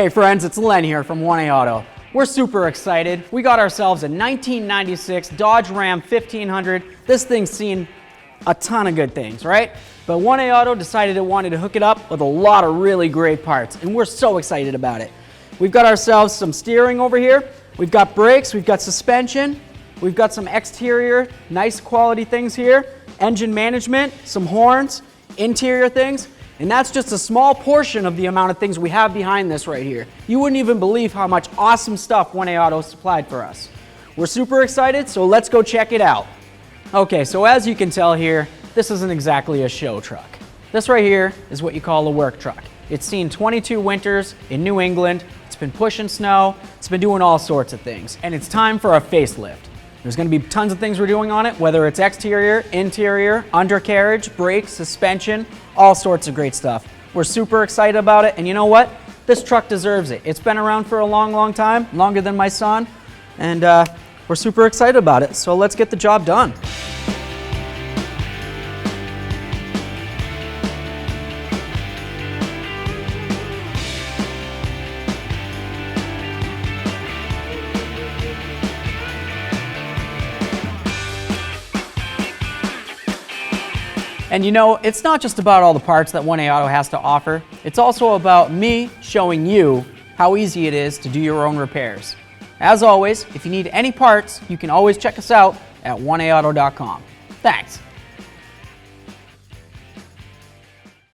Hey friends, it's Len here from 1A Auto. We're super excited. We got ourselves a 1996 Dodge Ram 1500. This thing's seen a ton of good things, right? But 1A Auto decided it wanted to hook it up with a lot of really great parts, and we're so excited about it. We've got ourselves some steering over here. We've got brakes, we've got suspension, we've got some exterior, nice quality things here, engine management, some horns, interior things. And that's just a small portion of the amount of things we have behind this right here. You wouldn't even believe how much awesome stuff 1A Auto supplied for us. We're super excited, so let's go check it out. Okay, so as you can tell here, this isn't exactly a show truck. This right here is what you call a work truck. It's seen 22 winters in New England. It's been pushing snow. It's been doing all sorts of things. And it's time for a facelift. There's going to be tons of things we're doing on it, whether it's exterior, interior, undercarriage, brakes, suspension, all sorts of great stuff. We're super excited about it, and you know what? This truck deserves it. It's been around for a long, long time, longer than my son, and we're super excited about it, so let's get the job done. And you know, it's not just about all the parts that 1A Auto has to offer. It's also about me showing you how easy it is to do your own repairs. As always, if you need any parts, you can always check us out at 1aauto.com. Thanks.